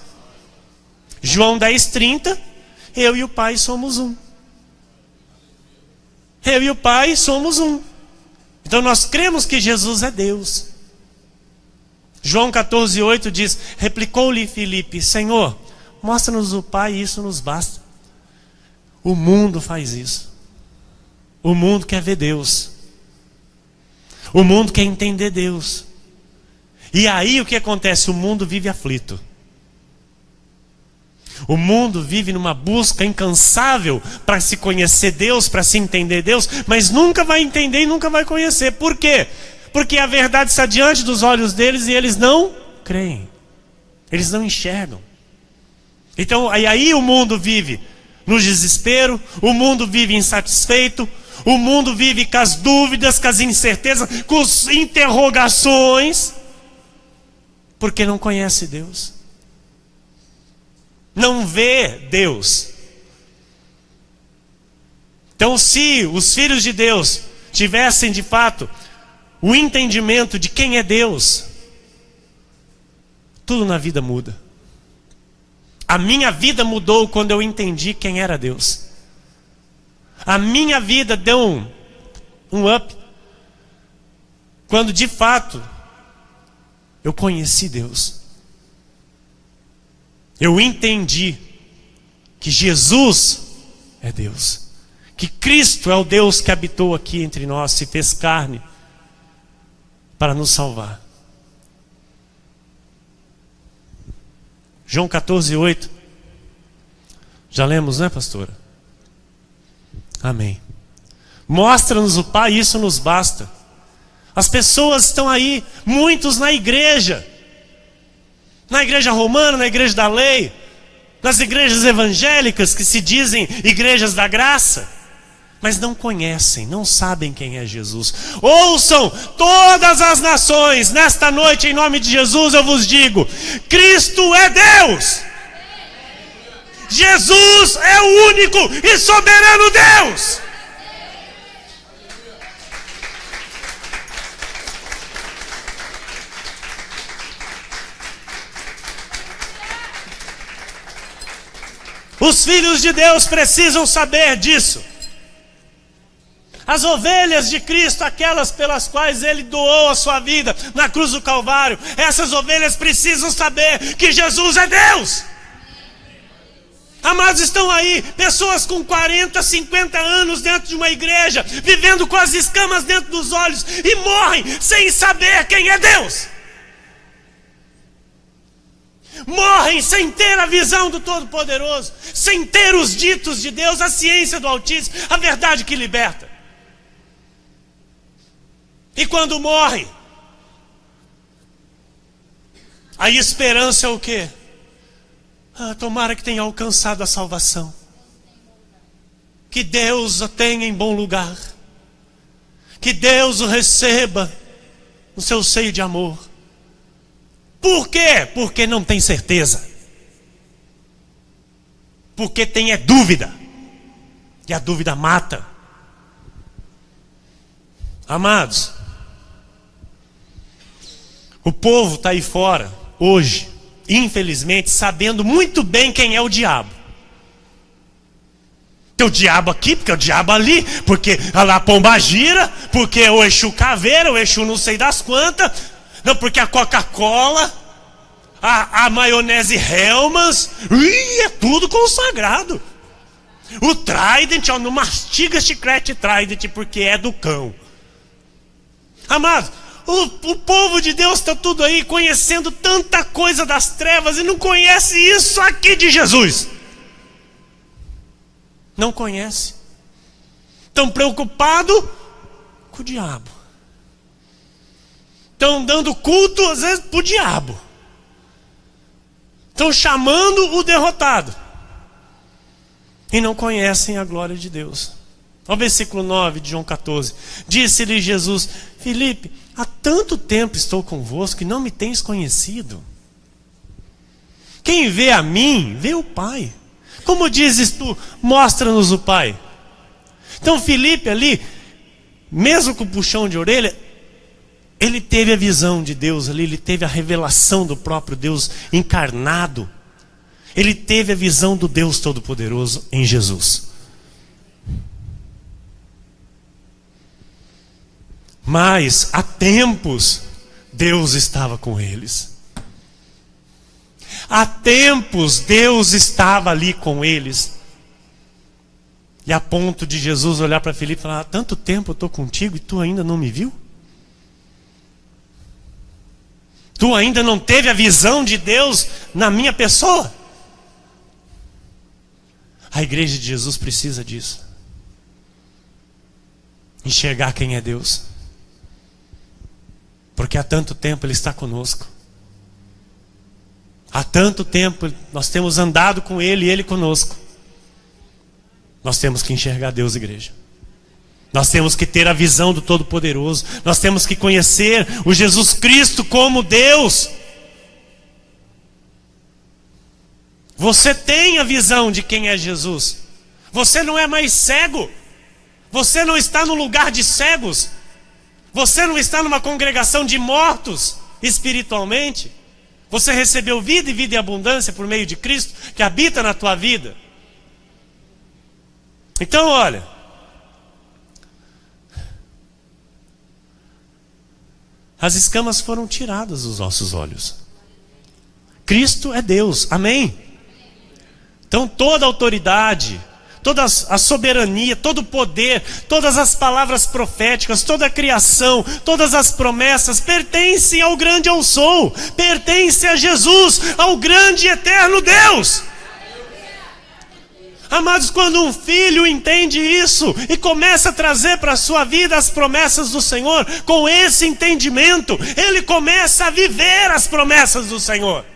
João 10:30, eu e o Pai somos um. Eu e o Pai somos um. Então nós cremos que Jesus é Deus. João 14:8 diz, replicou-lhe Filipe, Senhor, mostra-nos o Pai e isso nos basta. O mundo faz isso. O mundo quer ver Deus. O mundo quer entender Deus. E aí o que acontece? O mundo vive aflito. O mundo vive numa busca incansável para se conhecer Deus, para se entender Deus, mas nunca vai entender e nunca vai conhecer. Por quê? Porque a verdade está diante dos olhos deles e eles não creem. Eles não enxergam. Então aí o mundo vive no desespero, o mundo vive insatisfeito, o mundo vive com as dúvidas, com as incertezas, com as interrogações, porque não conhece Deus. Não vê Deus. Então, se os filhos de Deus tivessem de fato o entendimento de quem é Deus, tudo na vida muda. A minha vida mudou quando eu entendi quem era Deus. A minha vida deu um up quando de fato eu conheci Deus. Eu entendi que Jesus é Deus, que Cristo é o Deus que habitou aqui entre nós, se fez carne para nos salvar. João 14:8. Já lemos, né, pastora? Amém. Mostra-nos o Pai, isso nos basta. As pessoas estão aí, muitos na igreja romana, na igreja da lei, nas igrejas evangélicas que se dizem igrejas da graça, mas não conhecem, não sabem quem é Jesus. Ouçam todas as nações, nesta noite em nome de Jesus eu vos digo, Cristo é Deus. Jesus é o único e soberano Deus. Os filhos de Deus precisam saber disso. As ovelhas de Cristo, aquelas pelas quais Ele doou a sua vida na cruz do Calvário, essas ovelhas precisam saber que Jesus é Deus. Amados, estão aí pessoas com 40, 50 anos dentro de uma igreja, vivendo com as escamas dentro dos olhos e morrem sem saber quem é Deus. Morrem sem ter a visão do Todo-Poderoso, sem ter os ditos de Deus, a ciência do Altíssimo, a verdade que liberta. E quando morrem, a esperança é o quê? Tomara que tenha alcançado a salvação. Que Deus o tenha em bom lugar. Que Deus o receba no seu seio de amor. Por quê? Porque não tem certeza. Porque tem dúvida. E a dúvida mata. Amados, o povo está aí fora, hoje, infelizmente, sabendo muito bem quem é o diabo. Tem o diabo aqui, porque é o diabo ali, porque a pomba gira, porque é o Exu caveira, o Exu não sei das quantas, não, porque a Coca-Cola, a maionese Hellmann's, é tudo consagrado. O Trident, não mastiga chiclete Trident, porque é do cão. Amados, o povo de Deus está tudo aí conhecendo tanta coisa das trevas e não conhece isso aqui de Jesus. Não conhece. Estão preocupados com o diabo. Estão dando culto, às vezes, para o diabo. Estão chamando o derrotado. E não conhecem a glória de Deus. Olha o versículo 9 de João 14. Disse-lhe Jesus: Filipe, há tanto tempo estou convosco que não me tens conhecido. Quem vê a mim, vê o Pai. Como dizes tu, mostra-nos o Pai. Então Filipe ali, mesmo com o puxão de orelha, ele teve a visão de Deus ali, ele teve a revelação do próprio Deus encarnado. Ele teve a visão do Deus Todo-Poderoso em Jesus. Mas há tempos Deus estava com eles. Há tempos Deus estava ali com eles. E a ponto de Jesus olhar para Filipe e falar: há tanto tempo eu estou contigo e tu ainda não me viu? Tu ainda não teve a visão de Deus na minha pessoa? A igreja de Jesus precisa disso. Enxergar quem é Deus. Porque há tanto tempo Ele está conosco. Há tanto tempo nós temos andado com Ele e Ele conosco. Nós temos que enxergar Deus, igreja. Nós temos que ter a visão do Todo-Poderoso. Nós temos que conhecer o Jesus Cristo como Deus. Você tem a visão de quem é Jesus. Você não é mais cego. Você não está no lugar de cegos. Você não está numa congregação de mortos espiritualmente. Você recebeu vida e vida em abundância por meio de Cristo, que habita na tua vida. Então, olha, as escamas foram tiradas dos nossos olhos. Cristo é Deus, amém? Então toda a autoridade, toda a soberania, todo o poder, todas as palavras proféticas, toda a criação, todas as promessas pertencem ao grande Eu Sou, pertence a Jesus, ao grande e eterno Deus. Amados, quando um filho entende isso e começa a trazer para a sua vida as promessas do Senhor, com esse entendimento, ele começa a viver as promessas do Senhor.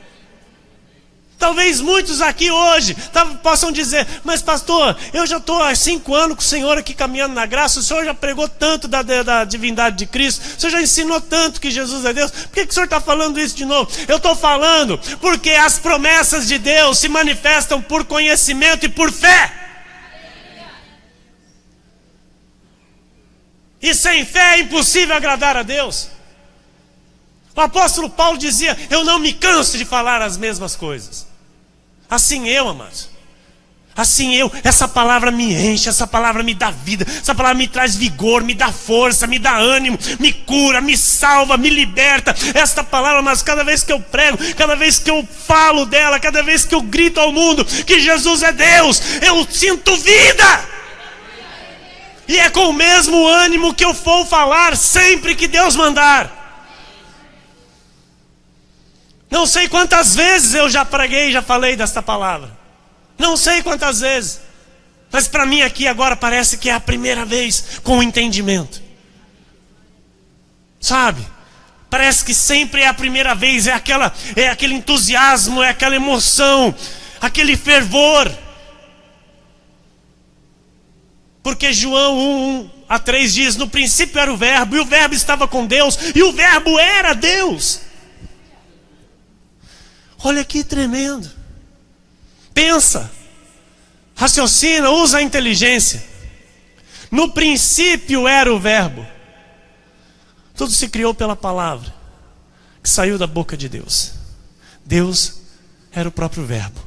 Talvez muitos aqui hoje possam dizer: mas pastor, eu já estou há 5 anos com o Senhor aqui caminhando na graça, o Senhor já pregou tanto da divindade de Cristo, o Senhor já ensinou tanto que Jesus é Deus, por que o Senhor está falando isso de novo? Eu estou falando porque as promessas de Deus se manifestam por conhecimento e por fé. E sem fé é impossível agradar a Deus. O apóstolo Paulo dizia: eu não me canso de falar as mesmas coisas. Assim eu, amados. Assim eu, essa palavra me enche, essa palavra me dá vida, essa palavra me traz vigor, me dá força, me dá ânimo, me cura, me salva, me liberta. Esta palavra, mas cada vez que eu prego, cada vez que eu falo dela, cada vez que eu grito ao mundo que Jesus é Deus, eu sinto vida. E é com o mesmo ânimo que eu vou falar sempre que Deus mandar. Não sei quantas vezes eu já preguei, já falei desta palavra. Não sei quantas vezes. Mas para mim aqui agora parece que é a primeira vez com o entendimento. Sabe? Parece que sempre é a primeira vez, é aquele entusiasmo, é aquela emoção, aquele fervor. Porque João 1:3 diz: no princípio era o verbo, e o verbo estava com Deus, e o verbo era Deus. Olha que tremendo. Pensa, Raciocina, usa a inteligência. No princípio era o Verbo. Tudo se criou pela palavra que saiu da boca de Deus. Deus era o próprio Verbo.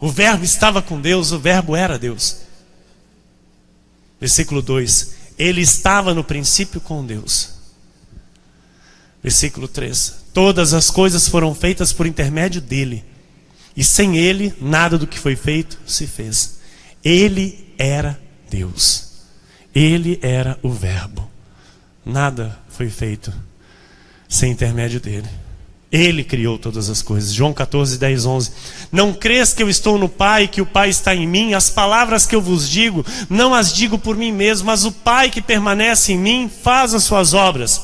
O Verbo estava com Deus, o Verbo era Deus. Versículo 2. Ele estava no princípio com Deus. Versículo 3. Todas as coisas foram feitas por intermédio dele, e sem ele nada do que foi feito se fez. Ele era Deus. Ele era o Verbo. Nada foi feito sem intermédio dele. Ele criou todas as coisas. João 14, 10, 11. Não crês que eu estou no Pai e que o Pai está em mim? As palavras que eu vos digo, não as digo por mim mesmo, mas o Pai que permanece em mim faz as suas obras.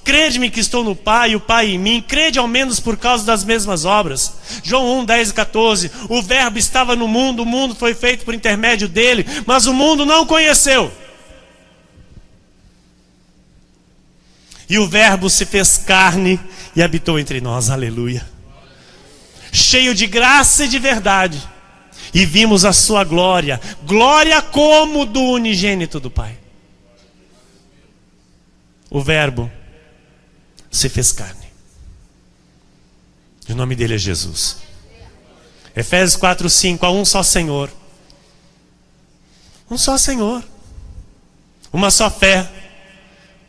Crede-me que estou no Pai e o Pai em mim. Crede ao menos por causa das mesmas obras. João 1, 10 e 14. O Verbo estava no mundo, o mundo foi feito por intermédio dele, mas o mundo não o conheceu. E o Verbo se fez carne e habitou entre nós, aleluia. Cheio de graça e de verdade. E vimos a sua glória, glória como do unigênito do Pai. O Verbo se fez carne. E o nome dele é Jesus. Efésios 4, 5. Há um só Senhor. Um só Senhor. Uma só fé.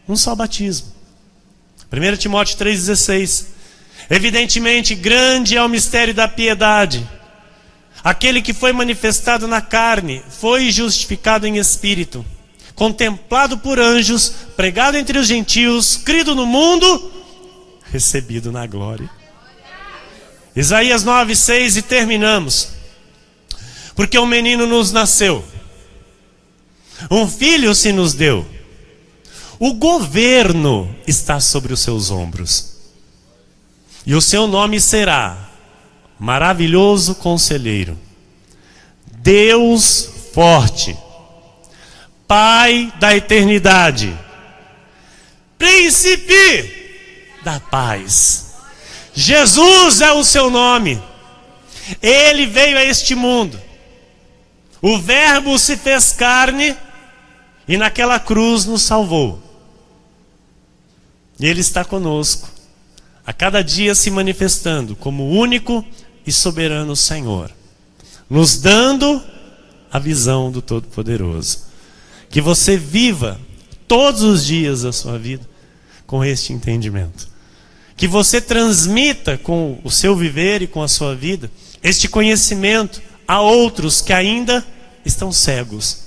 Um só batismo. 1 Timóteo 3,16. Evidentemente, grande é o mistério da piedade. Aquele que foi manifestado na carne, foi justificado em espírito, contemplado por anjos, pregado entre os gentios, crido no mundo, recebido na glória. Isaías 9,6 e terminamos. Porque um menino nos nasceu, um filho se nos deu. O governo está sobre os seus ombros. E o seu nome será Maravilhoso Conselheiro, Deus Forte, Pai da Eternidade, Príncipe da Paz. Jesus é o seu nome. Ele veio a este mundo. O Verbo se fez carne e naquela cruz nos salvou. E Ele está conosco, a cada dia se manifestando como único e soberano Senhor, nos dando a visão do Todo-Poderoso. Que você viva todos os dias da sua vida com este entendimento. Que você transmita com o seu viver e com a sua vida este conhecimento a outros que ainda estão cegos,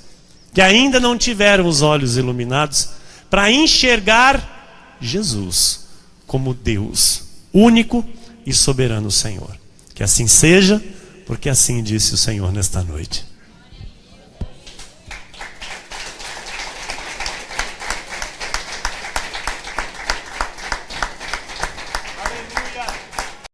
que ainda não tiveram os olhos iluminados para enxergar Jesus como Deus, único e soberano Senhor. Que assim seja, porque assim disse o Senhor nesta noite.